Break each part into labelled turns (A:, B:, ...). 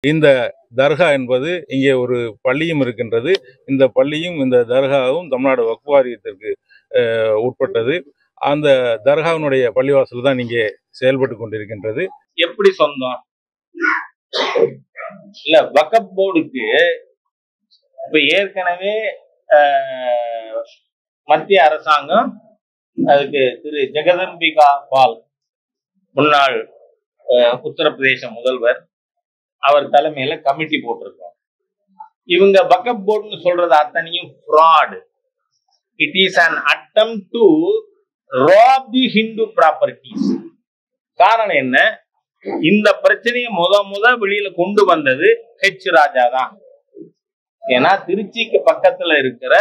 A: இந்த தர்கா என்பது இங்கே ஒரு பள்ளியும் இருக்கின்றது. இந்த பள்ளியும் இந்த தர்காவும் தமிழ்நாடு வக்ஃப் வாரியத்திற்கு உட்பட்டது. அந்த தர்காவினுடைய பள்ளிவாசல் தான் இங்கே செயல்பட்டு கொண்டிருக்கின்றது.
B: எப்படி சொந்தம் இல்ல வக்ஃப் போர்டுக்கு இப்ப ஏற்கனவே மத்திய அரசாங்கம் அதுக்கு திரு ஜெகதம்பிகா பால் முன்னாள் உத்தரப்பிரதேச முதல்வர் அவர் தலைமையில கமிட்டி போட்டிருக்கோம். இவங்க வக்ஃப் போர்டுன்னு சொல்றது அத்தனையும் fraud. It is an attempt to rob the Hindu properties. காரணம் என்ன? இந்த பிரச்சனையை முத வெளியில கொண்டு வந்தது ஹெச் ராஜா தான். ஏன்னா திருச்சிக்கு பக்கத்துல இருக்கிற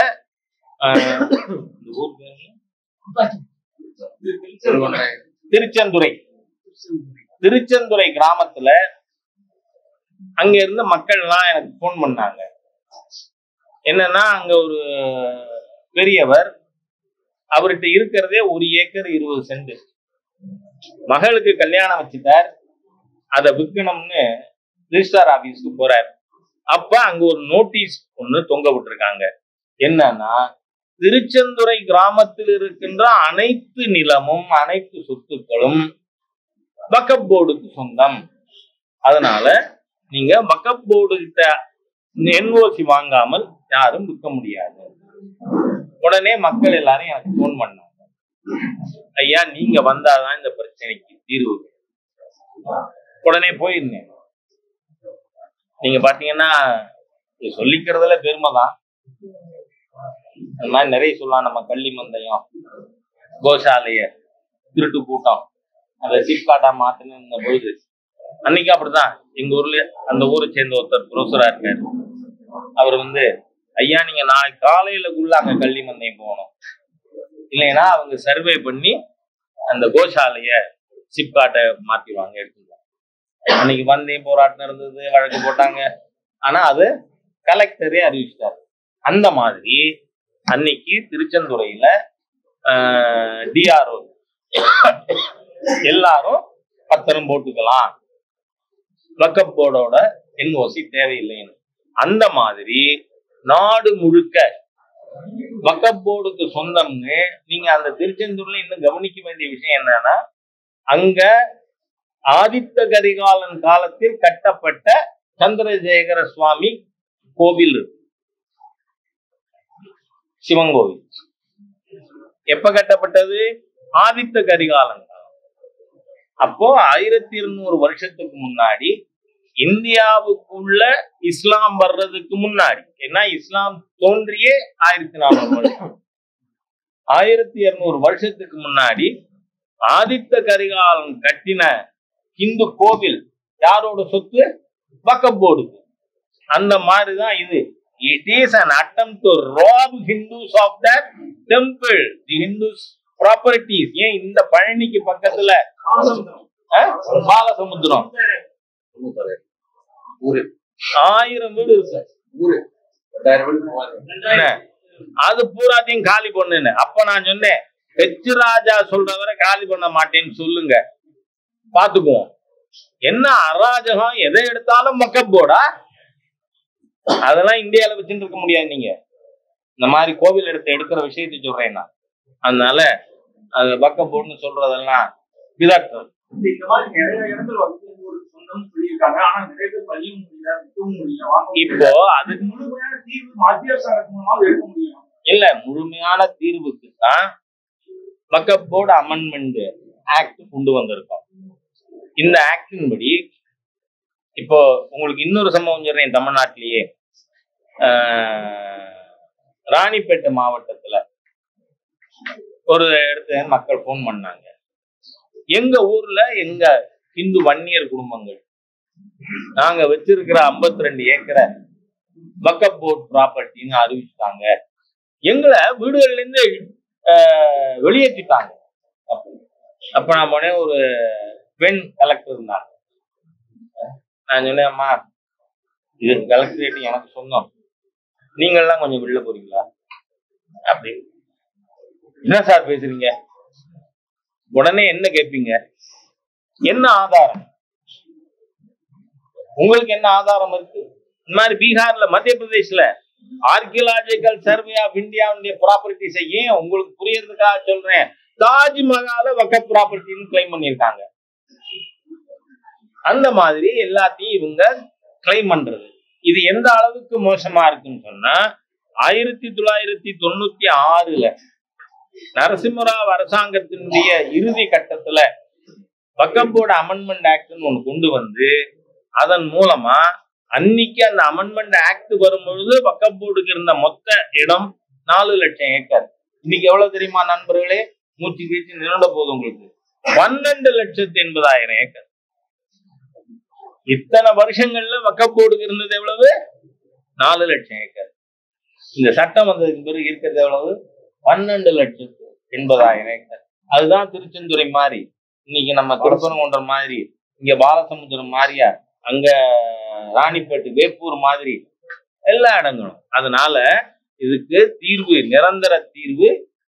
B: திருச்செந்துறை கிராமத்துல அங்க இருந்த மக்கள் எல்லாம் எனக்கு போன் பண்ணாங்க. என்னன்னா அங்க ஒரு பெரியவர், அவர்கிட்ட இருக்கிறதே 1 ஏக்கர் 20 சென்ட், மகளுக்கு கல்யாணம் வச்சுட்டார், அதை விற்கணும்னு ரிஜிஸ்டார் ஆபீஸ்க்கு போறார். அப்ப அங்க ஒரு நோட்டீஸ் ஒண்ணு தொங்க விட்டுருக்காங்க. என்னன்னா திருச்செந்துறை கிராமத்தில் இருக்கின்ற அனைத்து நிலமும் அனைத்து சொத்துக்களும் வக்ஃப் போர்டுக்கு சொந்தம். அதனால நீங்க வக்ஃப் போர்டு கிட்ட என்ஓசி வாங்காமல் யாரும் விற்க முடியாது. உடனே மக்கள் எல்லாரும் எனக்கு போன் பண்ணாங்க, ஐயா நீங்க வந்தாதான் இந்த பிரச்சனைக்கு தீர்வு. உடனே போயிருந்தேன். நீங்க பாத்தீங்கன்னா சொல்லிக்கிறதுல பெருமைதான். அந்த மாதிரி நிறைய சொல்லலாம். நம்ம கள்ளி மந்தயம், கோசாலைய திருட்டு கூட்டம், அதை சிப்காட்டா மாத்தின பொழுது அன்னைக்கு அப்படிதான் எங்க ஊர்ல அந்த ஊரை சேர்ந்த ஒருத்தர் ப்ரொஃபஸரா இருக்காரு. அவர் ஐயா நீங்க நாளைக்கு காலையிலக்குள்ள அங்க கள்ளி மந்தயம் போகணும், இல்லைன்னா அவங்க சர்வே பண்ணி அந்த கோசாலைய சிப்காட்டை மாத்திடுவாங்க, எடுத்துக்கலாம். அன்னைக்கு வந்தேன், போராட்டம் இருந்தது, வழக்கு போட்டாங்க. ஆனா அது கலெக்டரே அறிவிச்சிட்டாரு. அந்த மாதிரி அன்னைக்கு திருச்செந்துறையில டிஆர்ஓ எல்லாரும் பத்திரம் போட்டுக்கலாம், வக்ஃப் போர்டோட என்ஓசி தேவையில்லைன்னு. அந்த மாதிரி நாடு முழுக்க வக்ஃப் போர்டுக்கு சொந்தம்னு நீங்க அந்த திருச்செந்தூர்ல இன்னும் கவனிக்க வேண்டிய விஷயம் என்னன்னா, அங்க ஆதித்த கரிகாலன் காலத்தில் கட்டப்பட்ட சந்திரசேகர சுவாமி கோவில் இருக்கு, சிவன் கோவில். எப்ப கட்டப்பட்டது? ஆதித்த கரிகாலன் காலம். அப்போ 1200 வருஷத்துக்கு முன்னாடி, இந்தியாவுக்குள்ள இஸ்லாம் வர்றதுக்கு முன்னாடி, ஏன்னா இஸ்லாம் தோன்றியே 1400 வருஷம், 1200 வருஷத்துக்கு முன்னாடி ஆதித்த கரிகாலன் கட்டின இந்து கோவில் யாரோட சொத்து? வக்ஃப் போர்டுக்கு. அந்த மாதிரிதான் இது. It is an attempt to rob Hindus of their temple, the Hindus properties. ஏன் இந்த பழனிக்கு பக்கத்துல பாலசமுத்திரம் 1000 வீடு இருக்கு, அது பூராத்தையும் காலி பண்ணுன்னு. அப்ப நான் சொன்னேன், ஹெச் ராஜா சொல்றவரை காலி பண்ண மாட்டேன்னு சொல்லுங்க, பாத்துக்குவோம். என்ன அராஜகம், எதை எடுத்தாலும் வக்ஃப் போர்டா? அதெல்லாம் இந்தியாவில வச்சுட்டு இருக்க முடியாது. நீங்க இந்த மாதிரி கோவில் எடுக்கிற விஷயத்தை சொல்றேன்னா, அதனால அது வக்ஃப் போர்டுன்னு சொல்றதெல்லாம் விதட்டம். இப்போ அதுக்கு இல்ல, முழுமையான தீர்வுக்கு தான் வக்ஃப் போர்டு அமெண்ட்மெண்ட் ஆக்ட் கொண்டு வந்திருக்கோம். இந்த ஆக்டின் படி இப்போ உங்களுக்கு இன்னொரு சம்பவம் சொல்றேன். தமிழ்நாட்டிலேயே ராணிப்பேட்டை மாவட்டத்துல ஒரு இடத்துல மக்கள் போன் பண்ணாங்க, எங்க ஊர்ல எங்க இந்து வன்னியர் குடும்பங்கள் நாங்க வச்சிருக்கிற 52 ஏக்கரை வக்ஃப் போர்டு ப்ராப்பர்ட்டின்னு அறிவிச்சுட்டாங்க, எங்களை வீடுகள்ல இருந்து வெளியேற்றிட்டாங்க. அப்ப நான் போனேன், ஒரு பெண் கலெக்டர் இருந்தாங்க. நான் சொன்னேன், அம்மா இது கலெக்டரேட் எனக்கு சொந்தம், நீங்கள்லாம் கொஞ்சம் வெளில போறீங்களா அப்படின்னு. என்ன சார் பேசுறீங்க? உடனே என்ன கேட்பீங்க? என்ன ஆதாரம்? உங்களுக்கு என்ன ஆதாரம் இருக்கு? இந்த மாதிரி பீகார்ல, மத்திய பிரதேஷ்ல ஆர்கியலாஜிக்கல் சர்வே ஆஃப் இந்தியாவுடைய ப்ராப்பர்ட்டிஸை ஏன் உங்களுக்கு புரியறதுக்காக சொல்றேன். தாஜ்மஹால வக்ஃப் ப்ராப்பர்ட்டின்னு கிளைம் பண்ணியிருக்காங்க. அந்த மாதிரி எல்லாத்தையும் இவங்க கிளைம் பண்றது. இது எந்த அளவுக்கு மோசமா இருக்குன்னு சொன்னா, 1996ல நரசிம்மராவ் அரசாங்கத்தினுடைய இறுதி கட்டத்துல வக்ஃப் போர்டு அமெண்ட்மெண்ட் ஆக்ட்னு ஒண்ணு கொண்டு வந்து, அதன் மூலமா அன்னைக்கு அந்த அமெண்ட்மெண்ட் ஆக்ட் வரும்பொழுது வக்ஃப் போர்டுக்கு இருந்த மொத்த இடம் 4 லட்சம் ஏக்கர். இன்னைக்கு எவ்வளவு தெரியுமா நண்பர்களே? மூச்சு கீச்சு நிரண்ட போகுது உங்களுக்கு. 12,80,000 ஏக்கர். இத்தனை வருஷங்கள்ல வக்ஃப் போர்டுக்கு இருந்தது எவ்வளவு? 4 லட்சம் ஏக்கர். இந்த சட்டம் வந்ததுக்கு பிறகு இருக்கிறது எவ்வளவு? 12,80,000 ஏக்கர். அதுதான் திருச்செந்துறை மாதிரி, இன்னைக்கு நம்ம திருப்பரங்குன்றம் மாதிரி, இங்க பாலசமுத்திரம் மாதிரியா, அங்க ராணிப்பேட்டு, வேப்பூர் மாதிரி எல்லா இடங்களும். அதனால இதுக்கு தீர்வு, நிரந்தர தீர்வு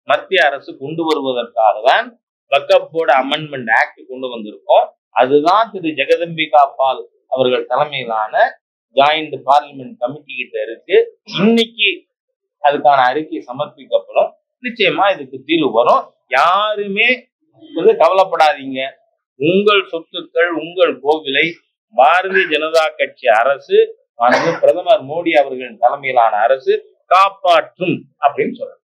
B: மத்திய அரசு கொண்டு வருவதற்காக தான் வக்ஃப் போர்டு அமெண்ட்மெண்ட் ஆக்ட் கொண்டு வந்திருக்கோம். அதுதான் திரு ஜெகதம்பிகா பால் அவர்கள் தலைமையிலான ஜாயிண்ட் பார்லிமெண்ட் கமிட்டி கிட்ட இருக்கு. இன்னைக்கு அதுக்கான அறிக்கை சமர்ப்பிக்கப்படும். நிச்சயமா இதுக்கு தீர்வு வரும். யாருமே கவலைப்படாதீங்க. உங்கள் சொத்துக்கள், உங்கள் கோவிலை பாரதிய ஜனதா கட்சி அரசு, பிரதமர் மோடி அவர்களின் தலைமையிலான அரசு காப்பாற்றும் அப்படின்னு சொல்றாங்க.